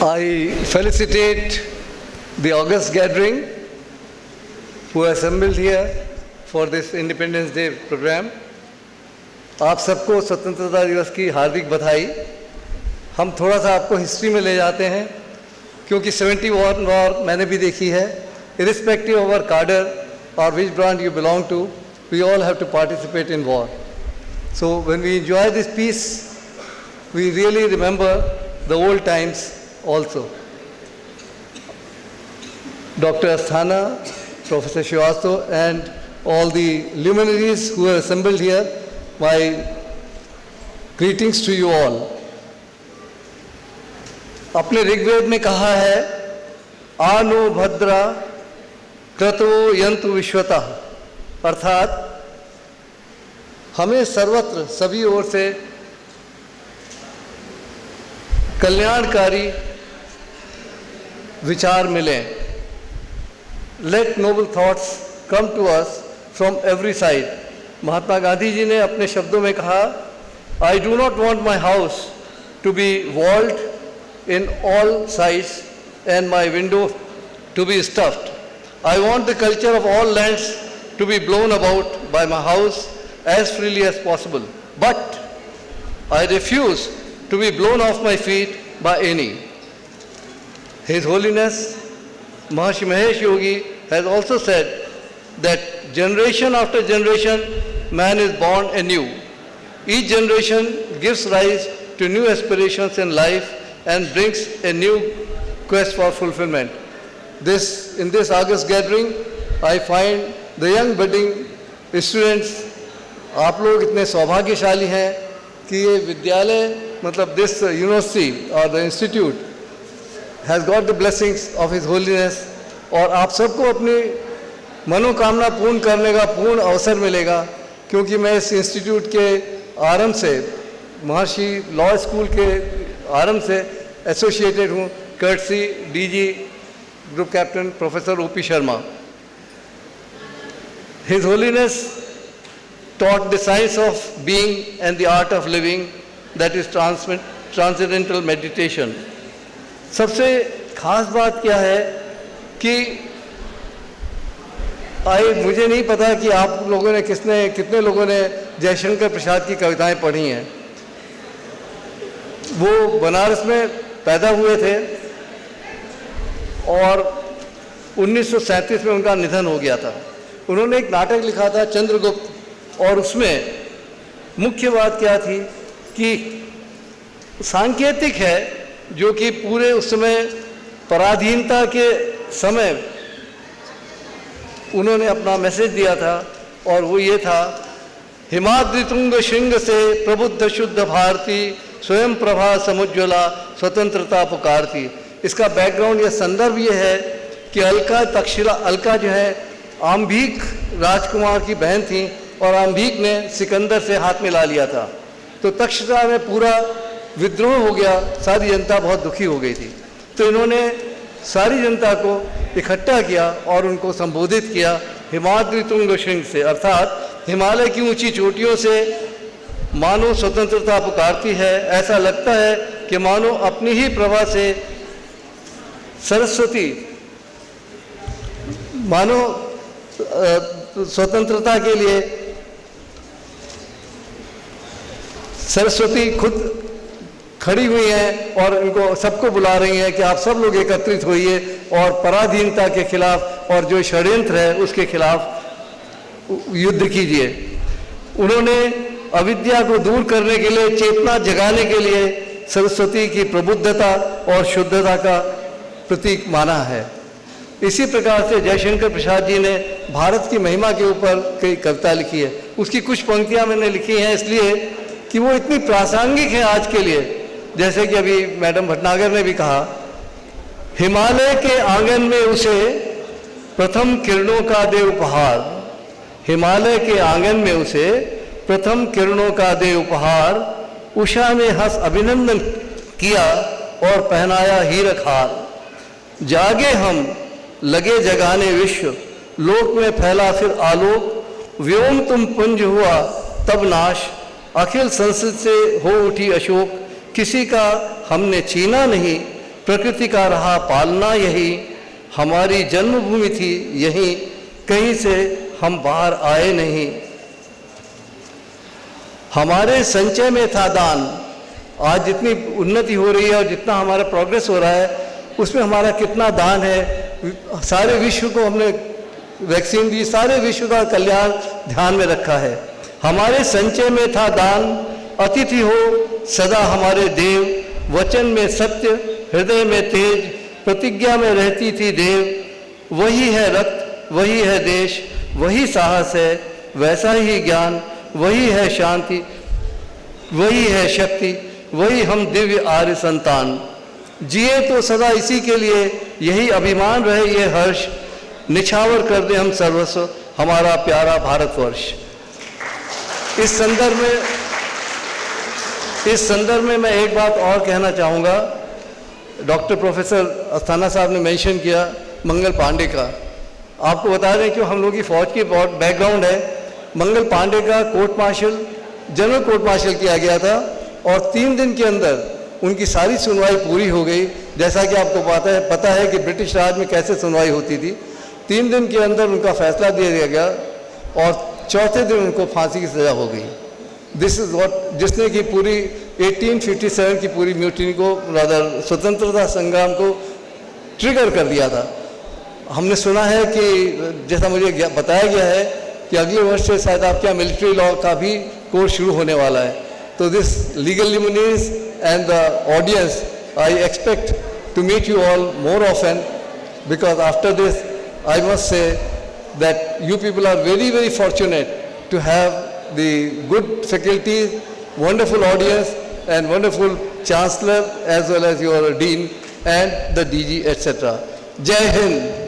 I felicitate the August gathering who assembled here for this Independence Day program. आप सबको स्वतंत्रता दिवस की हार्दिक बधाई। हम थोड़ा सा आपको हिस्ट्री में ले जाते हैं क्योंकि 71 वॉर मैंने भी देखी है। Irrespective of our cadre or which brand you belong to, we all have to participate in war. So when we enjoy this peace, we really remember the old times also. Dr. Asthana, Professor Srivastava and all the luminaries who are assembled here, my greetings to you all. अपने ऋग्वेद में कहा है आनो भद्रा क्रतो यंतु विश्वतः, अर्थात हमें सर्वत्र सभी ओर से कल्याणकारी विचार मिलें। Let noble thoughts come to us from every side. Mahatma Gandhi ji ने अपने शब्दों में कहा, I do not want my house to be walled in all sides and my window to be stuffed. I want the culture of all lands to be blown about by my house as freely as possible. But I refuse to be blown off my feet by any. His Holiness Maharishi Mahesh Yogi has also said that generation after generation man is born anew. Each generation gives rise to new aspirations in life and brings a new quest for fulfillment. In this August gathering, I find the young budding students, आप लोग इतने सौभाग्यशाली हैं कि ये विद्यालय मतलब this university or the institute has got the blessings of His Holiness और आप सबको अपनी मनोकामना पूर्ण करने का पूर्ण अवसर मिलेगा क्योंकि मैं इस इंस्टीट्यूट के आरंभ से महर्षि लॉ स्कूल के आरंभ से एसोसिएटेड हूँ। Courtesy DG group captain professor OP Sharma. His Holiness taught the science of being and the art of living, that is transcendental meditation. सबसे खास बात क्या है कि मुझे नहीं पता कि आप लोगों ने कितने लोगों ने जयशंकर प्रसाद की कविताएं पढ़ी हैं। वो बनारस में पैदा हुए थे और 1937 में उनका निधन हो गया था। उन्होंने एक नाटक लिखा था चंद्रगुप्त और उसमें मुख्य बात क्या थी कि सांकेतिक है जो कि पूरे उस समय पराधीनता के समय उन्होंने अपना मैसेज दिया था और वो ये था, हिमाद्रि तुंग श्रृंग से प्रबुद्ध शुद्ध भारती स्वयं प्रभा समुज्ज्वला स्वतंत्रता पुकारती। इसका बैकग्राउंड या संदर्भ ये है कि अलका जो है आम्भीक राजकुमार की बहन थी और आम्भीक ने सिकंदर से हाथ मिला लिया था तो तक्षशिला में पूरा विद्रोह हो गया, सारी जनता बहुत दुखी हो गई थी। तो इन्होंने सारी जनता को इकट्ठा किया और उनको संबोधित किया हिमाद्रि तुंग श्रृंग से, अर्थात हिमालय की ऊंची चोटियों से मानो स्वतंत्रता पुकारती है। ऐसा लगता है कि मानो अपनी ही प्रभा से सरस्वती मानो स्वतंत्रता के लिए सरस्वती खुद खड़ी हुई हैं और इनको सबको बुला रही हैं कि आप सब लोग एकत्रित होइए और पराधीनता के खिलाफ और जो षड्यंत्र है उसके खिलाफ युद्ध कीजिए। उन्होंने अविद्या को दूर करने के लिए, चेतना जगाने के लिए सरस्वती की प्रबुद्धता और शुद्धता का प्रतीक माना है। इसी प्रकार से जयशंकर प्रसाद जी ने भारत की महिमा के ऊपर कई कविता लिखी है। उसकी कुछ पंक्तियां मैंने लिखी हैं इसलिए कि वो इतनी प्रासंगिक है आज के लिए। जैसे कि अभी मैडम भटनागर ने भी कहा, हिमालय के आंगन में उसे प्रथम किरणों का दे उपहार, हिमालय के आंगन में उसे प्रथम किरणों का दे उपहार, उषा ने हंस अभिनंदन किया और पहनाया हीरक हार। जागे हम लगे जगाने विश्व, लोक में फैला फिर आलोक, व्योम तुम पुंज हुआ तब नाश, अखिल संसद से हो उठी अशोक, किसी का हमने छीना नहीं, प्रकृति का रहा पालना यही, हमारी जन्मभूमि थी यही, कहीं से हम बाहर आए नहीं। हमारे संचय में था दान। आज जितनी उन्नति हो रही है और जितना हमारा प्रोग्रेस हो रहा है उसमें हमारा कितना दान है। सारे विश्व को हमने वैक्सीन दी, सारे विश्व का कल्याण ध्यान में रखा है। हमारे संचय में था दान, अतिथि हो सदा हमारे देव, वचन में सत्य, हृदय में तेज, प्रतिज्ञा में रहती थी देव। वही है रक्त, वही है देश, वही साहस है, वैसा ही ज्ञान, वही है शांति, वही है शक्ति, वही हम दिव्य आर्य संतान। जिए तो सदा इसी के लिए, यही अभिमान रहे ये हर्ष, निछावर कर दे हम सर्वस्व हमारा प्यारा भारतवर्ष। इस संदर्भ में मैं एक बात और कहना चाहूँगा। डॉक्टर प्रोफेसर अस्थाना साहब ने मेंशन किया मंगल पांडे का। आपको बता दें कि हम लोग की फौज की बैकग्राउंड है। मंगल पांडे का court martial, general court martial किया गया था और 3 दिन के अंदर उनकी सारी सुनवाई पूरी हो गई। जैसा कि आपको पता है कि ब्रिटिश राज में कैसे सुनवाई होती थी। 3 दिन के अंदर उनका फैसला दे दिया गया और चौथे दिन उनको फांसी की सज़ा हो गई। दिस इज़ व्हाट, जिसने कि पूरी 1857 की पूरी म्यूटिनी को, रादर स्वतंत्रता संग्राम को ट्रिगर कर दिया था। हमने सुना है कि जैसा मुझे बताया गया है कि अगले वर्ष से शायद आपके यहाँ मिलिट्री लॉ का भी कोर्स शुरू होने वाला है। तो this legal luminaries and the audience, I expect to meet you all more often, because after this I must say that you people are very, very fortunate to have the good faculties, wonderful audience and wonderful chancellor as well as your dean and the DG, etc. Jai Hind.